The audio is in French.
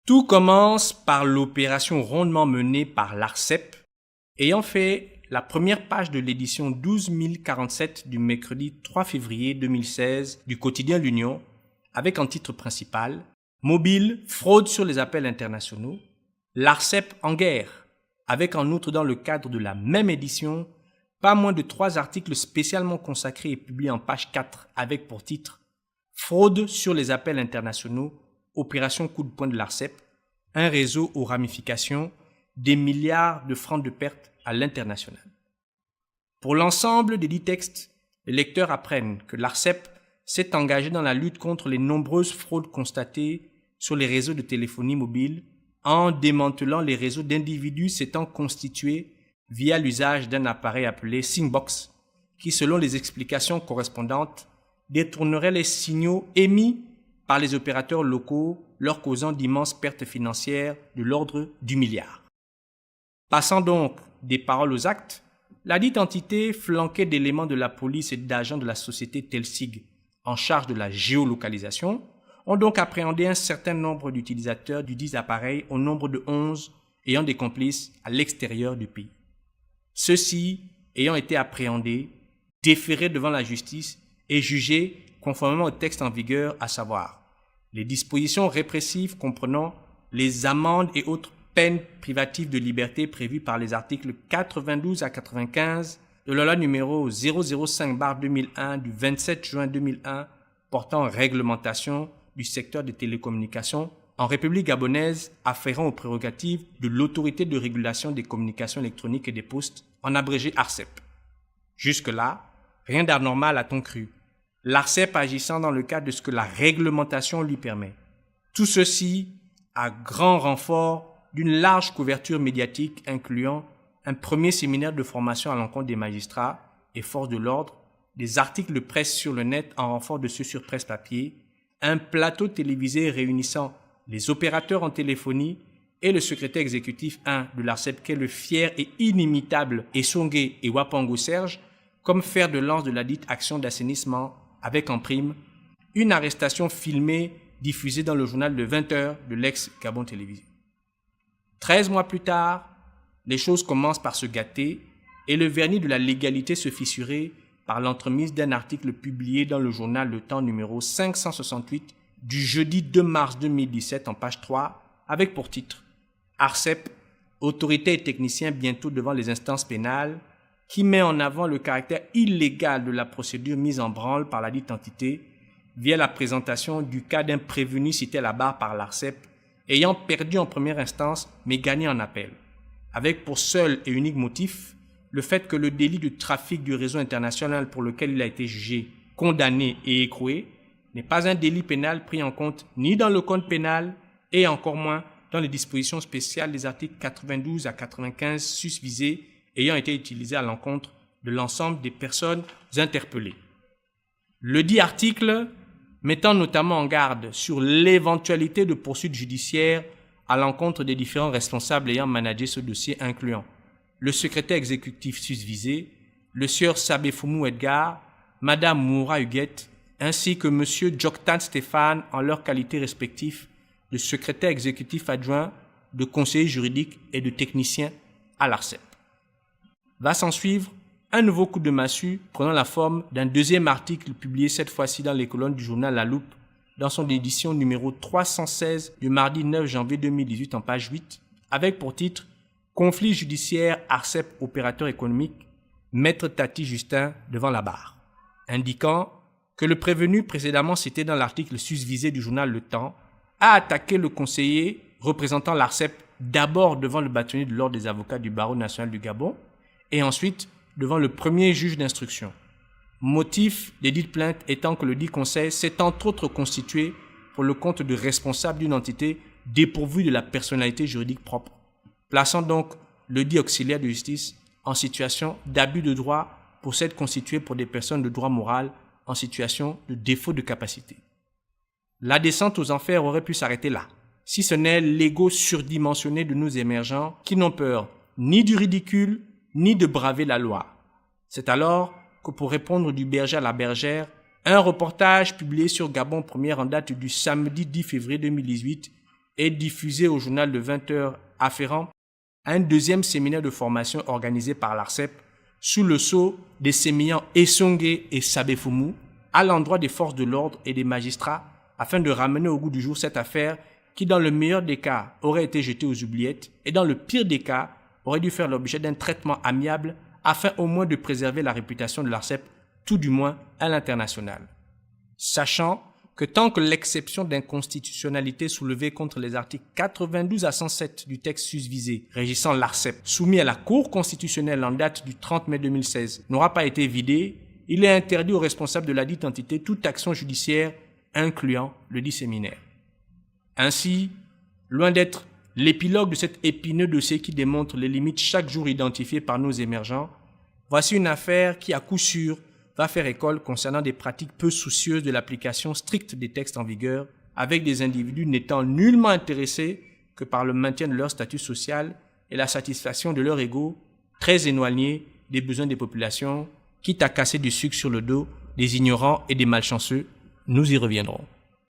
Tout commence par l'opération rondement menée par l'ARCEP, ayant fait la première page de l'édition 12047 du mercredi 3 février 2016 du quotidien L'Union, avec en titre principal « Mobile, fraude sur les appels internationaux », l'ARCEP en guerre, avec en outre dans le cadre de la même édition, pas moins de 3 articles spécialement consacrés et publiés en page 4 avec pour titre « Fraude sur les appels internationaux, opération coup de poing de l'ARCEP, un réseau aux ramifications, des milliards de francs de pertes à l'international ». Pour l'ensemble des 10 textes, les lecteurs apprennent que l'ARCEP s'est engagé dans la lutte contre les nombreuses fraudes constatées sur les réseaux de téléphonie mobile en démantelant les réseaux d'individus s'étant constitués via l'usage d'un appareil appelé Singbox qui, selon les explications correspondantes, détournerait les signaux émis par les opérateurs locaux, leur causant d'immenses pertes financières de l'ordre du milliard. Passant donc des paroles aux actes, la dite entité, flanquée d'éléments de la police et d'agents de la société Telsig en charge de la géolocalisation, ont donc appréhendé un certain nombre d'utilisateurs du dit appareil au nombre de 11 ayant des complices à l'extérieur du pays. Ceux-ci ayant été appréhendés, déférés devant la justice et jugés conformément au texte en vigueur, à savoir les dispositions répressives comprenant les amendes et autres peines privatives de liberté prévues par les articles 92 à 95 de la loi numéro 005/2001 du 27 juin 2001 portant réglementation du secteur des télécommunications en République gabonaise afférent aux prérogatives de l'autorité de régulation des communications électroniques et des postes, en abrégé ARCEP. Jusque-là, rien d'anormal a-t-on cru, l'ARCEP agissant dans le cadre de ce que la réglementation lui permet. Tout ceci à grand renfort d'une large couverture médiatique incluant un premier séminaire de formation à l'encontre des magistrats et forces de l'ordre, des articles de presse sur le net en renfort de ceux sur presse papier, un plateau télévisé réunissant les opérateurs en téléphonie et le secrétaire exécutif 1 de l'ARCEP qu'est le fier et inimitable Essongé et Wapango Serge comme fer de lance de la dite action d'assainissement avec en prime une arrestation filmée diffusée dans le journal de 20h de l'ex-Gabon Télévision. 13 mois plus tard, les choses commencent par se gâter et le vernis de la légalité se fissurer par l'entremise d'un article publié dans le journal Le Temps numéro 568 du jeudi 2 mars 2017 en page 3 avec pour titre « ARCEP, autorité et technicien bientôt devant les instances pénales » qui met en avant le caractère illégal de la procédure mise en branle par la dite entité via la présentation du cas d'un prévenu cité à la barre par l'ARCEP ayant perdu en première instance mais gagné en appel, avec pour seul et unique motif le fait que le délit de trafic du réseau international pour lequel il a été jugé, condamné et écroué n'est pas un délit pénal pris en compte ni dans le code pénal et encore moins dans les dispositions spéciales des articles 92 à 95 susvisés ayant été utilisés à l'encontre de l'ensemble des personnes interpellées. Le dit article mettant notamment en garde sur l'éventualité de poursuites judiciaires à l'encontre des différents responsables ayant managé ce dossier incluant le secrétaire exécutif susvisé, le sieur Sabefumou Edgar, madame Moura Huguette, ainsi que monsieur Djoktan Stéphane en leur qualité respectifs de secrétaire exécutif adjoint, de conseiller juridique et de technicien à l'ARCEP. Va s'en suivre un nouveau coup de massue prenant la forme d'un deuxième article publié cette fois-ci dans les colonnes du journal La Loupe dans son édition numéro 316 du mardi 9 janvier 2018 en page 8 avec pour titre « Conflit judiciaire ARCEP opérateur économique, maître Tati Justin devant la barre », indiquant que le prévenu précédemment cité dans l'article susvisé du journal Le Temps a attaqué le conseiller représentant l'ARCEP d'abord devant le bâtonnier de l'ordre des avocats du barreau national du Gabon et ensuite devant le premier juge d'instruction. Motif des dites plaintes étant que le dit conseil s'est entre autres constitué pour le compte de responsables d'une entité dépourvue de la personnalité juridique propre, plaçant donc le dit auxiliaire de justice en situation d'abus de droit pour s'être constitué pour des personnes de droit moral en situation de défaut de capacité. La descente aux enfers aurait pu s'arrêter là, si ce n'est l'ego surdimensionné de nos émergents qui n'ont peur ni du ridicule, ni de braver la loi. C'est alors que pour répondre du berger à la bergère, un reportage publié sur Gabon Première en date du samedi 10 février 2018 et diffusé au journal de 20 heures afférent à un deuxième séminaire de formation organisé par l'ARCEP sous le sceau des sémillants Essongué et Sabéfoumou à l'endroit des forces de l'ordre et des magistrats afin de ramener au goût du jour cette affaire qui, dans le meilleur des cas, aurait été jetée aux oubliettes et dans le pire des cas, aurait dû faire l'objet d'un traitement amiable afin au moins de préserver la réputation de l'ARCEP, tout du moins à l'international. Sachant que tant que l'exception d'inconstitutionnalité soulevée contre les articles 92 à 107 du texte susvisé régissant l'ARCEP, soumis à la Cour constitutionnelle en date du 30 mai 2016, n'aura pas été vidée, il est interdit aux responsables de la dite entité toute action judiciaire incluant le dit séminaire. Ainsi, loin d'être l'épilogue de cet épineux dossier qui démontre les limites chaque jour identifiées par nos émergents, voici une affaire qui, à coup sûr, va faire école concernant des pratiques peu soucieuses de l'application stricte des textes en vigueur, avec des individus n'étant nullement intéressés que par le maintien de leur statut social et la satisfaction de leur ego, très éloignés des besoins des populations, quitte à casser du sucre sur le dos des ignorants et des malchanceux. Nous y reviendrons.